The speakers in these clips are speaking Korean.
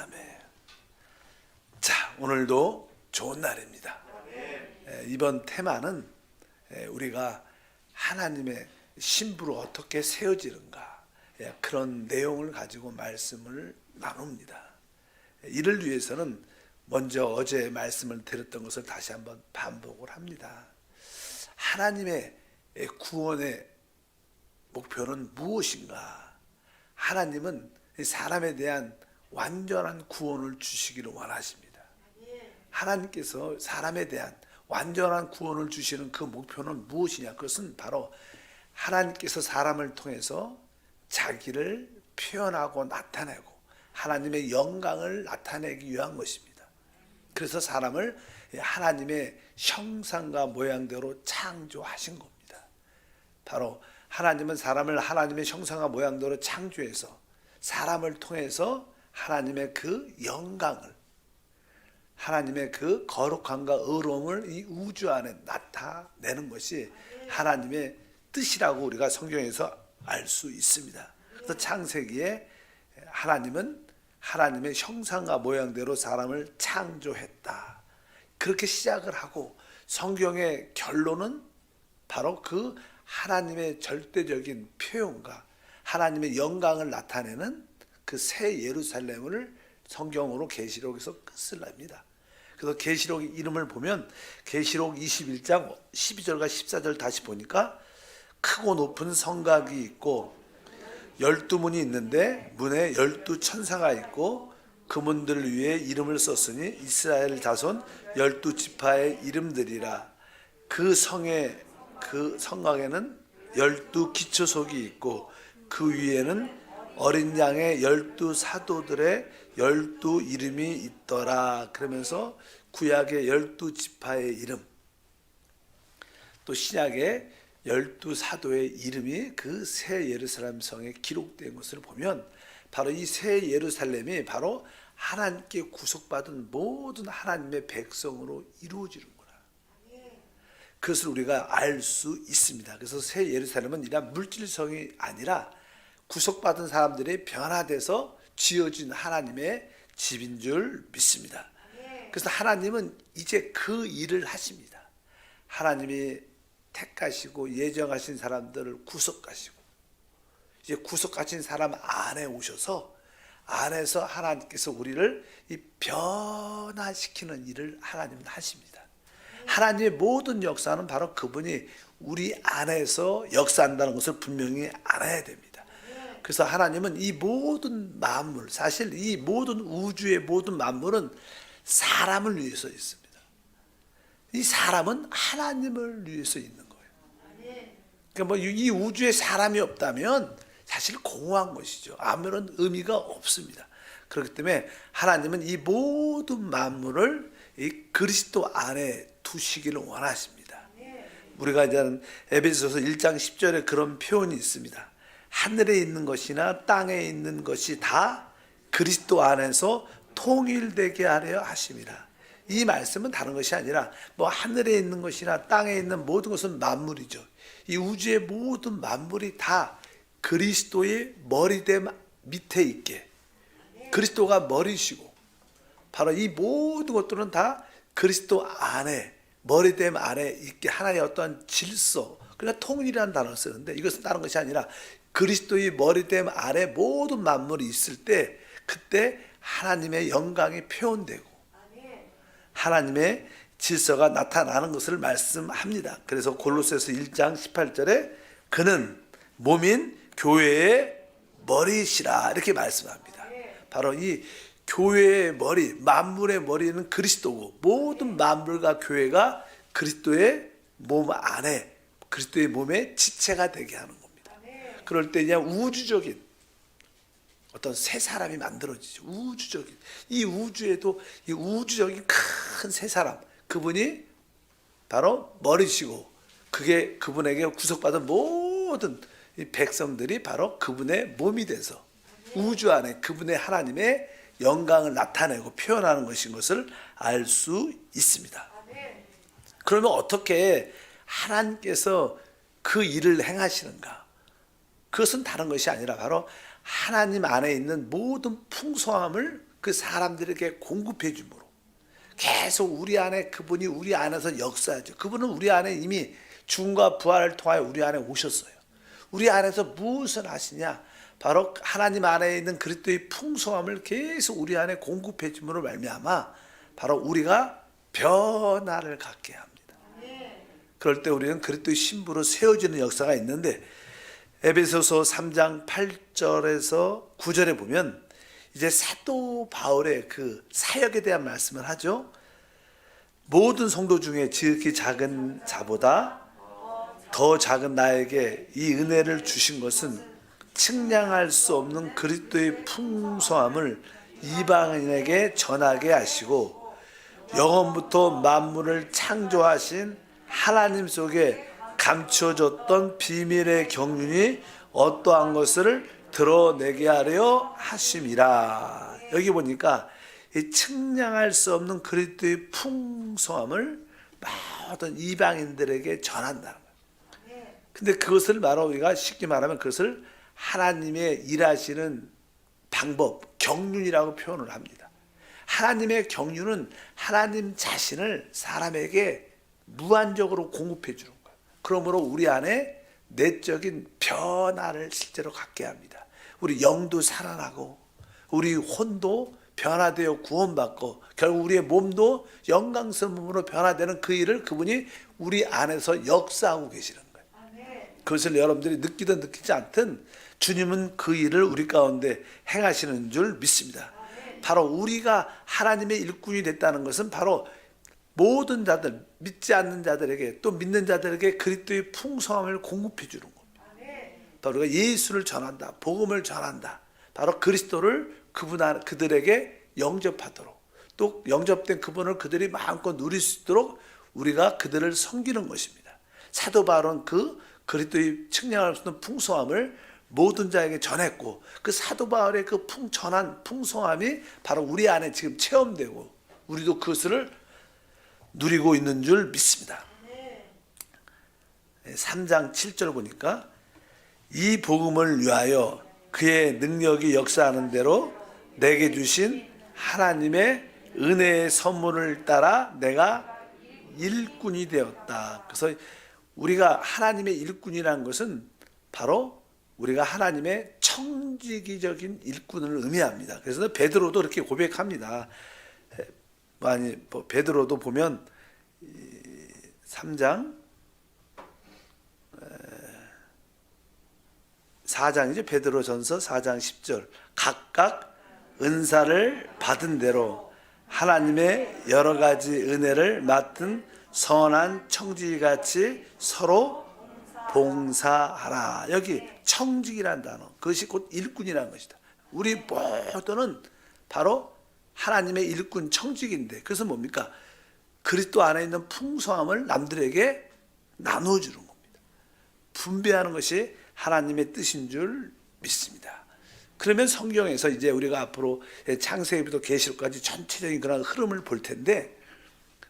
아멘. 자, 오늘도 좋은 날입니다. 이번 테마는 우리가 하나님의 신부로 어떻게 세워지는가, 그런 내용을 가지고 말씀을 나눕니다. 이를 위해서는 먼저 어제 말씀을 드렸던 것을 다시 한번 반복을 합니다. 하나님의 구원의 목표는 무엇인가? 하나님은 사람에 대한 완전한 구원을 주시기를 원하십니다. 하나님께서 사람에 대한 완전한 구원을 주시는 그 목표는 무엇이냐? 그것은 바로 하나님께서 사람을 통해서 자기를 표현하고 나타내고 하나님의 영광을 나타내기 위한 것입니다. 그래서 사람을 하나님의 형상과 모양대로 창조하신 겁니다. 바로 하나님은 사람을 하나님의 형상과 모양대로 창조해서 사람을 통해서 하나님의 그 영광을, 하나님의 그 거룩함과 의로움을 이 우주 안에 나타내는 것이 하나님의 뜻이라고 우리가 성경에서 알 수 있습니다. 그래서 창세기에 하나님은 하나님의 형상과 모양대로 사람을 창조했다, 그렇게 시작을 하고, 성경의 결론은 바로 그 하나님의 절대적인 표현과 하나님의 영광을 나타내는 그 새 예루살렘을 성경으로 계시록에서 끝을 냅니다. 그래서 계시록 이름을 보면 계시록 21장 12절과 14절 다시 보니까 크고 높은 성곽이 있고 12문이 있는데 문에 12천사가 있고 그 문들 위에 이름을 썼으니 이스라엘 자손 12지파의 이름들이라. 그 성의 그 성곽에는 12기초석이 있고 그 위에는 어린 양의 12사도들의 12 이름이 있더라. 그러면서 구약의 12지파의 이름, 또 신약의 12사도의 이름이 그 새 예루살렘 성에 기록된 것을 보면 바로 이 새 예루살렘이 바로 하나님께 구속받은 모든 하나님의 백성으로 이루어지는구나, 그것을 우리가 알 수 있습니다. 그래서 새 예루살렘은 이런 물질성이 아니라 구속받은 사람들이 변화돼서 지어진 하나님의 집인 줄 믿습니다. 그래서 하나님은 이제 그 일을 하십니다. 하나님이 택하시고 예정하신 사람들을 구속하시고, 이제 구속하신 사람 안에 오셔서 안에서 하나님께서 우리를 이 변화시키는 일을 하나님은 하십니다. 하나님의 모든 역사는 바로 그분이 우리 안에서 역사한다는 것을 분명히 알아야 됩니다. 그래서 하나님은 이 모든 만물, 사실 이 모든 우주의 모든 만물은 사람을 위해서 있습니다. 이 사람은 하나님을 위해서 있는 거예요. 그러니까 이 우주에 사람이 없다면 사실 공허한 것이죠. 아무런 의미가 없습니다. 그렇기 때문에 하나님은 이 모든 만물을 이 그리스도 안에 두시기를 원하십니다. 우리가 이제 에베소서 1장 10절에 그런 표현이 있습니다. 하늘에 있는 것이나 땅에 있는 것이 다 그리스도 안에서 통일되게 하려 하심이라. 이 말씀은 다른 것이 아니라 하늘에 있는 것이나 땅에 있는 모든 것은 만물이죠. 이 우주의 모든 만물이 다 그리스도의 머리됨 밑에 있게, 그리스도가 머리시고, 바로 이 모든 것들은 다 그리스도 안에, 머리됨 안에 있게 하나의 어떠한 질서, 그러니까 통일이라는 단어를 쓰는데 이것은 다른 것이 아니라 그리스도의 머리됨 안에 모든 만물이 있을 때, 그때 하나님의 영광이 표현되고 하나님의 질서가 나타나는 것을 말씀합니다. 그래서 골로새서 1장 18절에 그는 몸인 교회의 머리시라, 이렇게 말씀합니다. 바로 이 교회의 머리, 만물의 머리는 그리스도고 모든 만물과 교회가 그리스도의 몸 안에, 그리스도의 몸의 지체가 되게 하는 겁니다. 그럴 때 그냥 우주적인 어떤 새 사람이 만들어지죠. 우주적인, 이 우주에도 이 우주적인 큰 새 사람, 그분이 바로 머리시고, 그게 그분에게 구속받은 모든 이 백성들이 바로 그분의 몸이 돼서 우주 안에 그분의 하나님의 영광을 나타내고 표현하는 것인 것을 알 수 있습니다. 그러면 어떻게 하나님께서 그 일을 행하시는가? 그것은 다른 것이 아니라 바로 하나님 안에 있는 모든 풍성함을 그 사람들에게 공급해 줌으로 계속 우리 안에 그분이 우리 안에서 역사하죠. 그분은 우리 안에 이미 죽음과 부활을 통하여 우리 안에 오셨어요. 우리 안에서 무엇을 하시냐? 바로 하나님 안에 있는 그리스도의 풍성함을 계속 우리 안에 공급해 줌으로 말미암아 바로 우리가 변화를 갖게 합니다. 그럴 때 우리는 그리스도의 신부로 세워지는 역사가 있는데 에베소서 3장 8절에서 9절에 보면 이제 사도 바울의 그 사역에 대한 말씀을 하죠. 모든 성도 중에 지극히 작은 자보다 더 작은 나에게 이 은혜를 주신 것은 측량할 수 없는 그리스도의 풍성함을 이방인에게 전하게 하시고 영원부터 만물을 창조하신 하나님 속에 감춰졌던 비밀의 경륜이 어떠한 것을 드러내게 하려 하심이라. 여기 보니까 이 측량할 수 없는 그리스도의 풍성함을 모든 이방인들에게 전한다는 거예요. 근데 그것을 말하고 우리가 쉽게 말하면 그것을 하나님의 일하시는 방법, 경륜이라고 표현을 합니다. 하나님의 경륜은 하나님 자신을 사람에게 무한적으로 공급해 주는 거예요. 그러므로 우리 안에 내적인 변화를 실제로 갖게 합니다. 우리 영도 살아나고 우리 혼도 변화되어 구원받고 결국 우리의 몸도 영광스러운 몸으로 변화되는 그 일을 그분이 우리 안에서 역사하고 계시는 거예요. 그것을 여러분들이 느끼든 느끼지 않든 주님은 그 일을 우리 가운데 행하시는 줄 믿습니다. 바로 우리가 하나님의 일꾼이 됐다는 것은 바로 모든 자들, 믿지 않는 자들에게 또 믿는 자들에게 그리스도의 풍성함을 공급해 주는 겁니다. 바로 우리가 예수를 전한다, 복음을 전한다. 바로 그리스도를 그들에게 영접하도록 또 영접된 그분을 그들이 마음껏 누릴 수 있도록 우리가 그들을 섬기는 것입니다. 사도 바울은 그 그리스도의 측량할 수 없는 풍성함을 모든 자에게 전했고 그 사도 바울의 그 전한 풍성함이 바로 우리 안에 지금 체험되고 우리도 그것을 누리고 있는 줄 믿습니다. 3장 7절 보니까 이 복음을 위하여 그의 능력이 역사하는 대로 내게 주신 하나님의 은혜의 선물을 따라 내가 일꾼이 되었다. 그래서 우리가 하나님의 일꾼이라는 것은 바로 우리가 하나님의 청지기적인 일꾼을 의미합니다. 그래서 베드로도 이렇게 고백합니다. 베드로도 보면 3장 4장이죠. 베드로전서 4장 10절 각각 은사를 받은 대로 하나님의 여러 가지 은혜를 맡은 선한 청지기같이 서로 봉사하라. 여기 청지기라는 단어, 그것이 곧 일꾼이라는 것이다. 우리 모두는 바로 하나님의 일꾼 청지기인데 그것은 뭡니까? 그리스도 안에 있는 풍성함을 남들에게 나눠주는 겁니다. 분배하는 것이 하나님의 뜻인 줄 믿습니다. 그러면 성경에서 이제 우리가 앞으로 창세기부터 계시록까지 전체적인 그런 흐름을 볼 텐데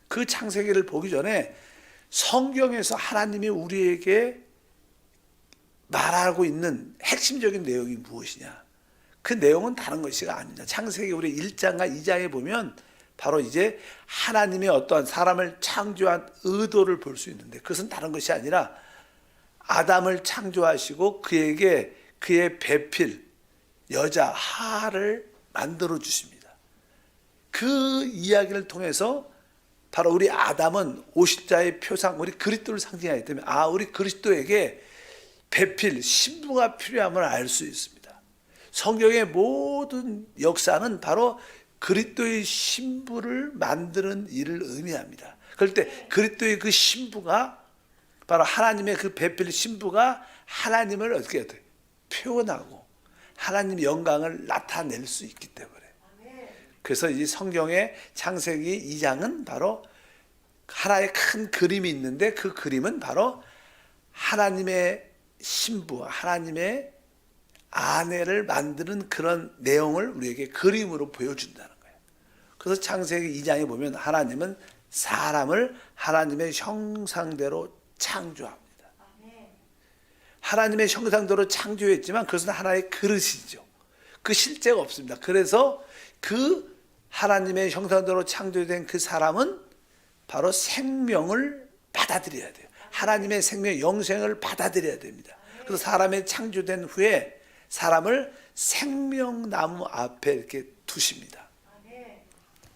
그 창세기를 보기 전에 성경에서 하나님이 우리에게 말하고 있는 핵심적인 내용이 무엇이냐? 그 내용은 다른 것이 아닙니다. 창세기 우리 1장과 2장에 보면 바로 이제 하나님의 어떠한 사람을 창조한 의도를 볼 수 있는데 그것은 다른 것이 아니라 아담을 창조하시고 그에게 그의 배필 여자 하를 만들어 주십니다. 그 이야기를 통해서 바로 우리 아담은 오십자의 표상, 우리 그리스도를 상징하기 때문에 우리 그리스도에게 배필, 신부가 필요함을 알 수 있습니다. 성경의 모든 역사는 바로 그리스도의 신부를 만드는 일을 의미합니다. 그럴 때 그리스도의 그 신부가 바로 하나님의 그 배필 신부가 하나님을 어떻게 해야 돼? 표현하고 하나님의 영광을 나타낼 수 있기 때문에. 그래서 이 성경의 창세기 2장은 바로 하나의 큰 그림이 있는데 그 그림은 바로 하나님의 신부, 하나님의 아내를 만드는 그런 내용을 우리에게 그림으로 보여준다는 거예요. 그래서 창세기 2장에 보면 하나님은 사람을 하나님의 형상대로 창조합니다. 하나님의 형상대로 창조했지만 그것은 하나의 그릇이죠. 그 실제가 없습니다. 그래서 그 하나님의 형상대로 창조된 그 사람은 바로 생명을 받아들여야 돼요. 하나님의 생명, 영생을 받아들여야 됩니다. 그래서 사람의 창조된 후에 사람을 생명나무 앞에 이렇게 두십니다.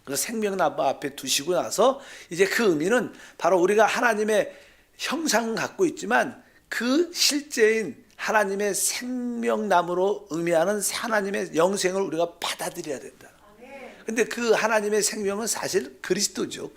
그래서 생명나무 앞에 두시고 나서 이제 그 의미는 바로 우리가 하나님의 형상을 갖고 있지만 그 실제인 하나님의 생명나무로 의미하는 하나님의 영생을 우리가 받아들여야 된다. 근데 그 하나님의 생명은 사실 그리스도죠.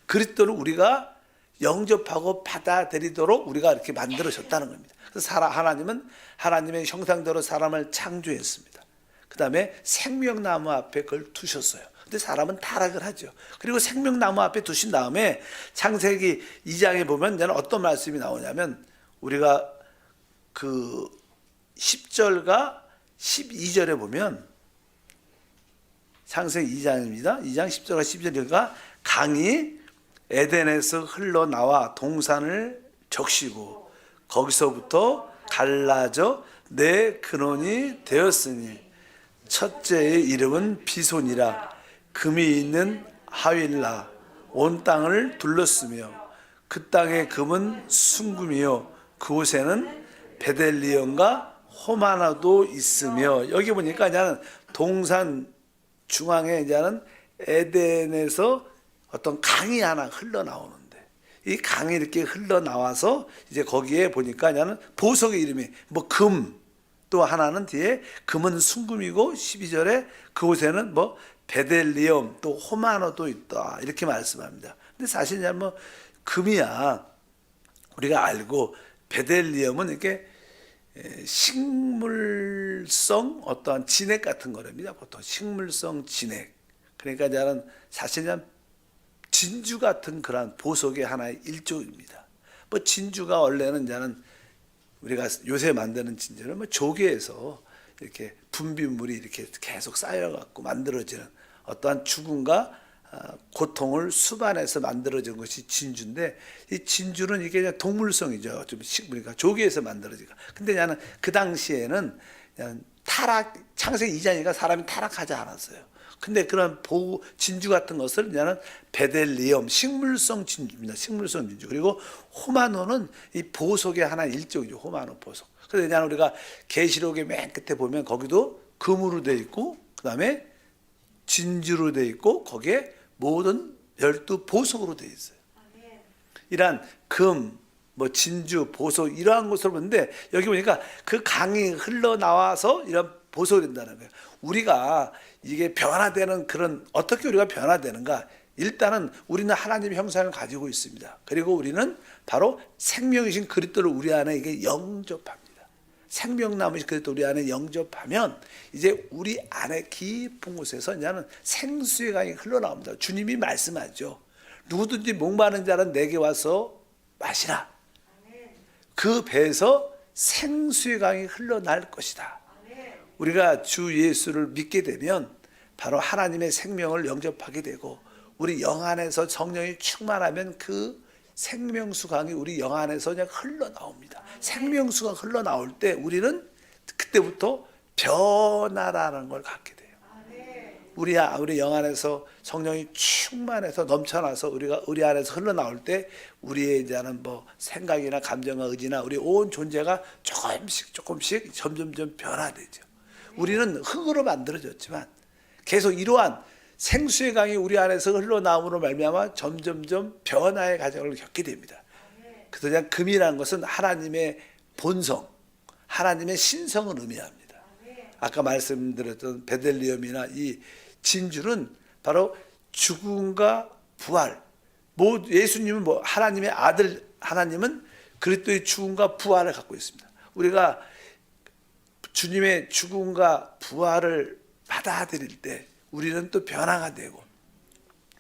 그리스도를 우리가 영접하고 받아들이도록 우리가 이렇게 만들어졌다는 겁니다. 그래서 하나님은 하나님의 형상대로 사람을 창조했습니다. 그 다음에 생명나무 앞에 그걸 두셨어요. 근데 사람은 타락을 하죠. 그리고 생명나무 앞에 두신 다음에 창세기 2장에 보면 어떤 말씀이 나오냐면 우리가 그 10절과 12절에 보면 창세기 2장입니다. 2장 10절과 12절과 강이 에덴에서 흘러나와 동산을 적시고 거기서부터 갈라져 내 근원이 되었으니 첫째의 이름은 비손이라 금이 있는 하윌라 온 땅을 둘렀으며 그 땅의 금은 순금이요 그곳에는 베델리엄과 호마나도 있으며 여기 보니까 이제는 동산 중앙에 이제는 에덴에서 어떤 강이 하나 흘러나오는데 이 강이 이렇게 흘러나와서 이제 거기에 보니까 이제는 보석의 이름이 뭐 금 또 하나는 뒤에 금은 순금이고 12절에 그곳에는 뭐 베델리엄 또 호마노도 있다 이렇게 말씀합니다. 근데 사실 이제 뭐 금이야 우리가 알고 베델리엄은 이렇게 식물성 어떠한 진액 같은 거랍니다. 보통 식물성 진액. 그러니까 이제는 사실 진주 같은 그런 보석의 하나의 일종입니다. 뭐 진주가 원래는 이제는 우리가 요새 만드는 진주는 뭐 조개에서 이렇게 분비물이 이렇게 계속 쌓여갖고 만들어지는 어떠한 죽음과 고통을 수반해서 만들어진 것이 진주인데 이 진주는 이게 그냥 동물성이죠. 좀 그러니까 조개에서 만들어지가. 근데 나는 그 당시에는 창세기 2장이니까 사람이 타락하지 않았어요. 근데 그런 진주 같은 것을 그냥 베델리엄 식물성 진주입니다. 식물성 진주. 그리고 호마노는 이 보석의 하나 일종이죠. 호마노 보석. 그래서 그냥 우리가 계시록의 맨 끝에 보면 거기도 금으로 돼 있고 그다음에 진주로 돼 있고 거기에 모든 12 보석으로 돼 있어요. 이러한 금, 뭐 진주, 보석 이러한 것을 보는데 여기 보니까 그 강이 흘러나와서 이런 보석이 된다는 거예요. 우리가 이게 변화되는 그런 어떻게 우리가 변화되는가? 일단은 우리는 하나님의 형상을 가지고 있습니다. 그리고 우리는 바로 생명이신 그리스도를 우리 안에 이게 영접합니다. 생명나무이신 그리스도 우리 안에 영접하면 이제 우리 안에 깊은 곳에서 이제는 생수의 강이 흘러나옵니다. 주님이 말씀하죠. 누구든지 목마른 자는 내게 와서 마시라. 그 배에서 생수의 강이 흘러날 것이다. 우리가 주 예수를 믿게 되면 바로 하나님의 생명을 영접하게 되고 우리 영 안에서 성령이 충만하면 그 생명수 강이 우리 영 안에서 그냥 흘러나옵니다. 생명수가 흘러나올 때 우리는 그때부터 변화라는 걸 갖게 돼요. 우리 영 안에서 성령이 충만해서 넘쳐나서 우리 안에서 흘러나올 때 우리의 이제는 뭐 생각이나 감정과 의지나 우리 온 존재가 조금씩 점점점 변화되죠. 우리는 흙으로 만들어졌지만 계속 이러한 생수의 강이 우리 안에서 흘러나옴으로 말미암아 점점점 변화의 과정을 겪게 됩니다. 그래서 금이라는 것은 하나님의 본성, 하나님의 신성을 의미합니다. 아까 말씀드렸던 베델리엄이나 이 진주는 바로 죽음과 부활. 예수님은 하나님의 아들, 하나님은 그리스도의 죽음과 부활을 갖고 있습니다. 우리가 주님의 죽음과 부활을 받아들일 때 우리는 또 변화가 되고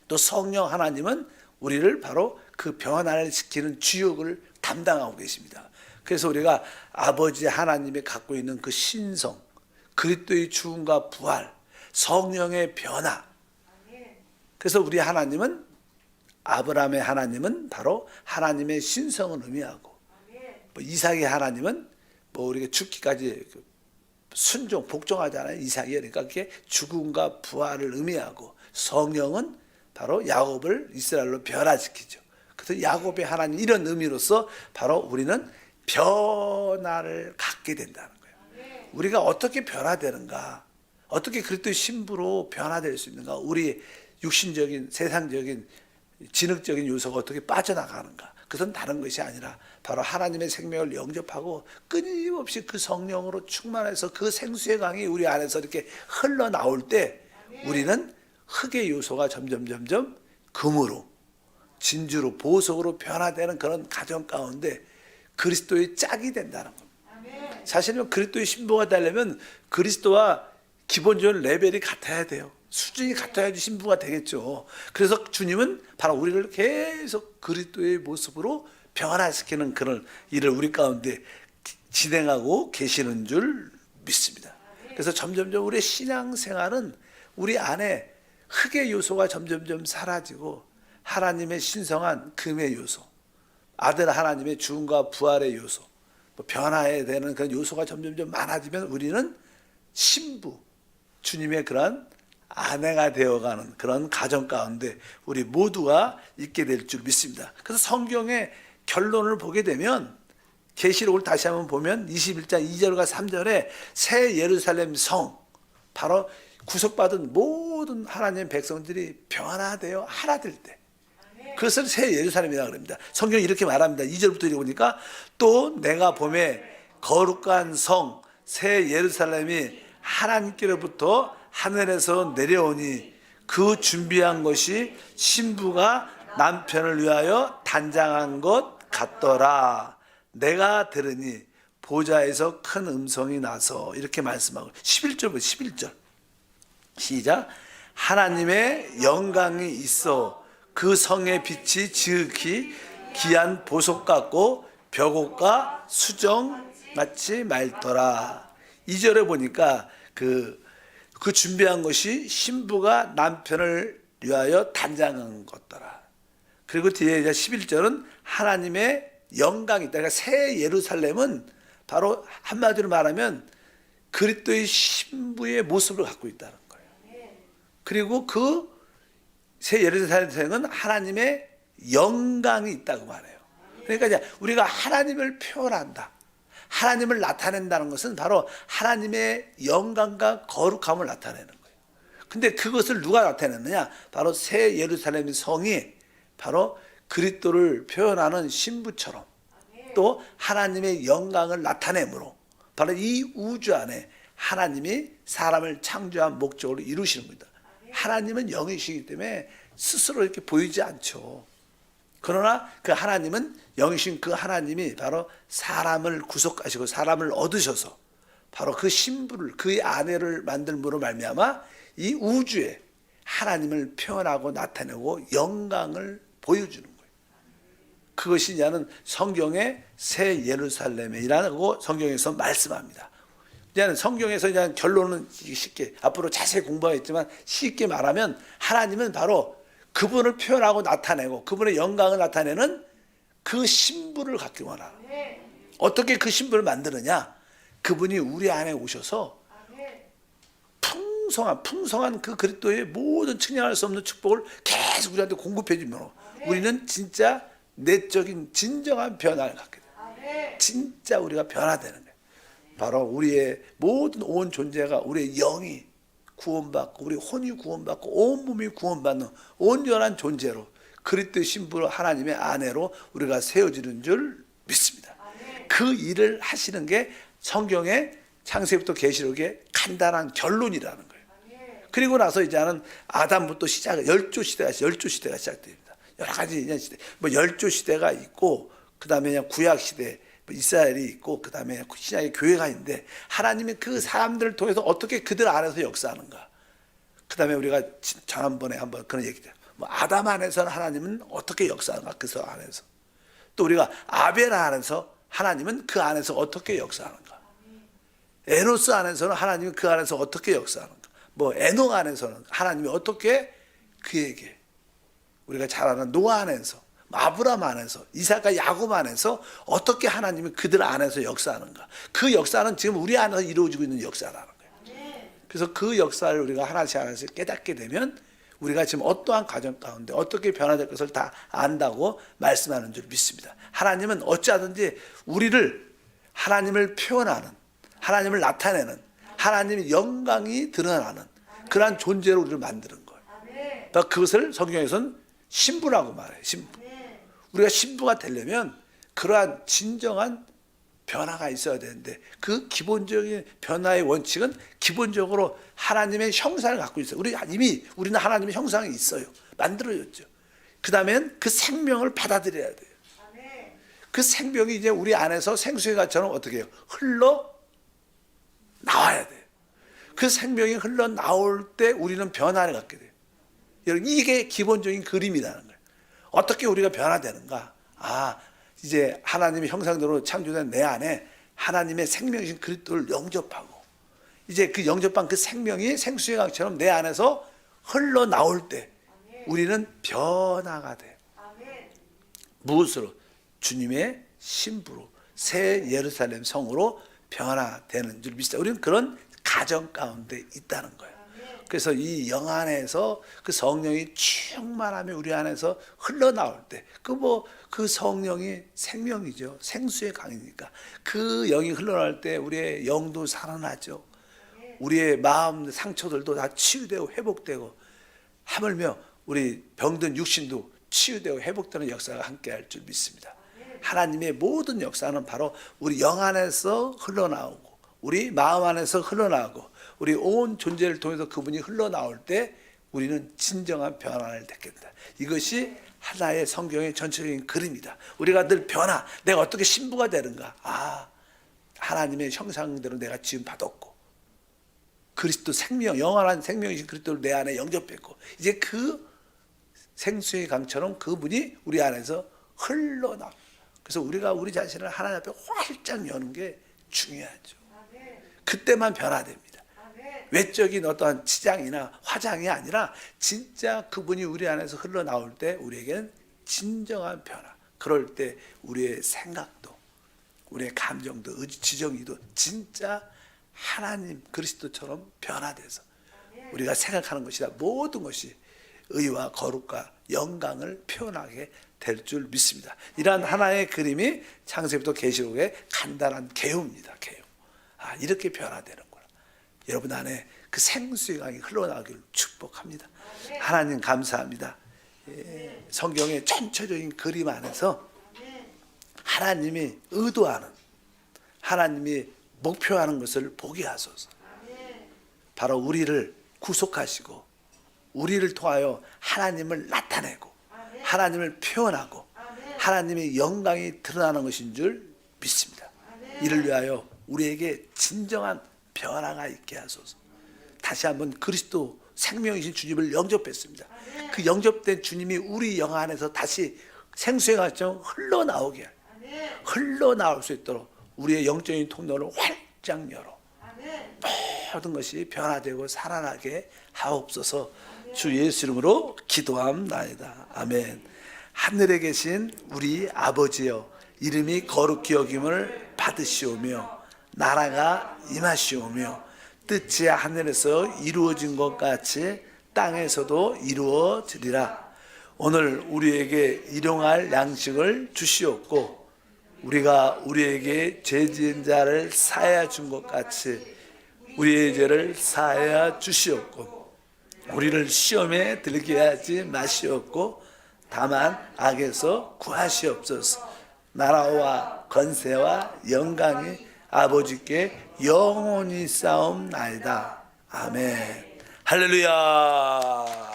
또 성령 하나님은 우리를 바로 그 변화를 시키는 주역을 담당하고 계십니다. 그래서 우리가 아버지 하나님이 갖고 있는 그 신성, 그리스도의 죽음과 부활, 성령의 변화. 그래서 우리 하나님은 아브라함의 하나님은 바로 하나님의 신성을 의미하고 이삭의 하나님은 우리가 죽기까지 순종, 복종하잖아요. 이삭이. 그러니까 그게 죽음과 부활을 의미하고, 성령은 바로 야곱을 이스라엘로 변화시키죠. 그래서 야곱의 하나님, 이런 의미로서 바로 우리는 변화를 갖게 된다는 거예요. 우리가 어떻게 변화되는가, 어떻게 그리스도의 신부로 변화될 수 있는가, 우리 육신적인 세상적인 진흙적인 요소가 어떻게 빠져나가는가. 그것은 다른 것이 아니라 바로 하나님의 생명을 영접하고 끊임없이 그 성령으로 충만해서 그 생수의 강이 우리 안에서 이렇게 흘러나올 때 우리는 흙의 요소가 점점 금으로, 진주로, 보석으로 변화되는 그런 과정 가운데 그리스도의 짝이 된다는 겁니다. 사실은 그리스도의 신부가 되려면 그리스도와 기본적인 레벨이 같아야 돼요. 수준이 같아야지 신부가 되겠죠. 그래서 주님은 바로 우리를 계속 그리스도의 모습으로 변화시키는 그런 일을 우리 가운데 진행하고 계시는 줄 믿습니다. 그래서 점점 우리의 신앙생활은 우리 안에 흙의 요소가 점점 사라지고 하나님의 신성한 금의 요소, 아들 하나님의 죽음과 부활의 요소, 변화해야 되는 그런 요소가 점점 많아지면 우리는 신부, 주님의 그런 아내가 되어가는 그런 가정 가운데 우리 모두가 있게 될 줄 믿습니다. 그래서 성경의 결론을 보게 되면 계시록을 다시 한번 보면 21장 2절과 3절에 새 예루살렘 성, 바로 구속받은 모든 하나님의 백성들이 변화되어 하나 될 때, 그것을 새 예루살렘이라고 합니다. 성경이 이렇게 말합니다. 2절부터 읽어보니까 또 내가 보매 거룩한 성 새 예루살렘이 하나님께로부터 하늘에서 내려오니 그 준비한 것이 신부가 남편을 위하여 단장한 것 같더라. 내가 들으니 보좌에서 큰 음성이 나서, 이렇게 말씀하고 11절 11절 시작. 하나님의 영광이 있어 그 성의 빛이 지극히 귀한 보석 같고 벽옥과 수정같이 맑더라. 2절에 보니까 그 준비한 것이 신부가 남편을 위하여 단장한 것더라. 그리고 뒤에 이제 11절은 하나님의 영광이 있다. 그러니까 새 예루살렘은 바로 한마디로 말하면 그리스도의 신부의 모습을 갖고 있다는 거예요. 그리고 그 새 예루살렘은 하나님의 영광이 있다고 말해요. 그러니까 이제 우리가 하나님을 표현한다, 하나님을 나타낸다는 것은 바로 하나님의 영광과 거룩함을 나타내는 거예요. 근데 그것을 누가 나타내느냐? 바로 새 예루살렘 성이 바로 그리스도를 표현하는 신부처럼 또 하나님의 영광을 나타내므로 바로 이 우주 안에 하나님이 사람을 창조한 목적으로 이루시는 겁니다. 하나님은 영이시기 때문에 스스로 이렇게 보이지 않죠. 그러나 그 하나님은, 영이신 그 하나님이 바로 사람을 구속하시고 사람을 얻으셔서 바로 그 신부를, 그의 아내를 만들므로 말미암아 이 우주에 하나님을 표현하고 나타내고 영광을 보여주는 거예요. 그것이 이제는 성경의 새 예루살렘이라고 성경에서 말씀합니다. 이제는 성경에서 이제 결론은 쉽게, 앞으로 자세히 공부하겠지만 쉽게 말하면 하나님은 바로 그분을 표현하고 나타내고 그분의 영광을 나타내는 그 신부를 갖기 원하는. 어떻게 그 신부를 만드느냐? 그분이 우리 안에 오셔서 풍성한 그 그리스도의 모든 측량할 수 없는 축복을 계속 우리한테 공급해 주면 우리는 진짜 내적인 진정한 변화를 갖게 돼요. 진짜 우리가 변화되는 거예요. 바로 우리의 모든 온 존재가, 우리의 영이 구원받고 우리 혼이 구원받고 온 몸이 구원받는 온전한 존재로 그리스도의 신부로 하나님의 아내로 우리가 세워지는 줄 믿습니다. 그 일을 하시는 게 성경의 창세기부터 계시록의 간단한 결론이라는 거예요. 그리고 나서 이제는 아담부터 열조 시대가 시작됩니다. 여러 가지 시대, 열조 시대가 있고 그 다음에 그냥 구약 시대, 이스라엘이 있고 그 다음에 신약의 교회가 있는데 하나님이 그 사람들을 통해서 어떻게 그들 안에서 역사하는가. 그 다음에 우리가 지난번에 한번 그런 얘기죠. 아담 안에서는 하나님은 어떻게 역사하는가, 그 안에서. 또 우리가 아벨 안에서 하나님은 그 안에서 어떻게 역사하는가. 에노스 안에서는 하나님이 그 안에서 어떻게 역사하는가. 에녹 안에서는 하나님이 어떻게 그에게, 우리가 잘 아는 노아 안에서 아브라함 안에서, 이삭과 야곱 안에서 어떻게 하나님이 그들 안에서 역사하는가. 그 역사는 지금 우리 안에서 이루어지고 있는 역사라는 거예요. 그래서 그 역사를 우리가 하나씩 하나씩 깨닫게 되면 우리가 지금 어떠한 가정 가운데 어떻게 변화될 것을 다 안다고 말씀하는 줄 믿습니다. 하나님은 어찌하든지 우리를 하나님을 표현하는, 하나님을 나타내는, 하나님의 영광이 드러나는 그러한 존재로 우리를 만드는 거예요. 그러니까 그것을 성경에서는 신부라고 말해요. 신부. 우리가 신부가 되려면 그러한 진정한 변화가 있어야 되는데, 그 기본적인 변화의 원칙은 기본적으로 하나님의 형상을 갖고 있어요. 우리는 하나님의 형상이 있어요. 만들어졌죠. 그 다음엔 그 생명을 받아들여야 돼요. 그 생명이 이제 우리 안에서 생수의 가처럼 어떻게 해요? 흘러 나와야 돼요. 그 생명이 흘러 나올 때 우리는 변화를 갖게 돼요. 여러분, 이게 기본적인 그림이라는 거예요. 어떻게 우리가 변화되는가? 이제 하나님의 형상대로 창조된 내 안에 하나님의 생명이신 그리스도를 영접하고, 이제 그 영접한 그 생명이 생수의 강처럼 내 안에서 흘러 나올 때 우리는 변화가 돼요. 무엇으로? 주님의 신부로, 새 예루살렘 성으로 변화되는 줄 믿습니다. 우리는 그런 가정 가운데 있다는 거예요. 그래서 이 영 안에서 그 성령이 충만하며 우리 안에서 흘러나올 때, 그 성령이 생명이죠. 생수의 강이니까 그 영이 흘러나올 때 우리의 영도 살아나죠. 우리의 마음 상처들도 다 치유되고 회복되고, 하물며 우리 병든 육신도 치유되고 회복되는 역사가 함께할 줄 믿습니다. 하나님의 모든 역사는 바로 우리 영 안에서 흘러나오고, 우리 마음 안에서 흘러나오고, 우리 온 존재를 통해서 그분이 흘러나올 때 우리는 진정한 변화를 느낀다. 이것이 하나의 성경의 전체적인 그림이다. 우리가 늘 내가 어떻게 신부가 되는가? 하나님의 형상대로 내가 지음 받았고, 그리스도 생명, 영원한 생명이신 그리스도를 내 안에 영접했고, 이제 그 생수의 강처럼 그분이 우리 안에서 흘러나와. 그래서 우리가 우리 자신을 하나님 앞에 활짝 여는 게 중요하죠. 그때만 변화됩니다. 외적인 어떠한 치장이나 화장이 아니라 진짜 그분이 우리 안에서 흘러나올 때 우리에게는 진정한 변화. 그럴 때 우리의 생각도, 우리의 감정도, 의지, 지정이도 진짜 하나님 그리스도처럼 변화돼서 우리가 생각하는 것이다 모든 것이 의와 거룩과 영광을 표현하게 될 줄 믿습니다. 이러한 하나의 그림이 창세부터 계시록의 간단한 개요입니다. 개요. 이렇게 변화되는구나. 여러분 안에 그 생수의 강이 흘러나오기를 축복합니다. 하나님 감사합니다. 성경의 전체적인 그림 안에서 하나님이 의도하는, 하나님이 목표하는 것을 보게 하소서. 바로 우리를 구속하시고 우리를 통하여 하나님을 나타내고 하나님을 표현하고 하나님의 영광이 드러나는 것인 줄 믿습니다. 이를 위하여 우리에게 진정한 변화가 있게 하소서. 다시 한번 그리스도 생명이신 주님을 영접했습니다. 그 영접된 주님이 우리 영 안에서 다시 생수의 강처럼 흘러나오게, 흘러나올 수 있도록 우리의 영적인 통로를 활짝 열어 모든 것이 변화되고 살아나게 하옵소서. 주 예수 이름으로 기도함나이다. 아멘. 하늘에 계신 우리 아버지여, 이름이 거룩히 여김을 받으시오며 나라가 임하시오며 뜻이 하늘에서 이루어진 것 같이 땅에서도 이루어지리라. 오늘 우리에게 일용할 양식을 주시옵고 우리가 우리에게 죄 지은 자를 사하여 준 것 같이 우리의 죄를 사하여 주시옵고 우리를 시험에 들게 하지 마시옵고 다만 악에서 구하시옵소서. 나라와 권세와 영광이 아버지께 영원히 싸움나이다. 아멘. 할렐루야.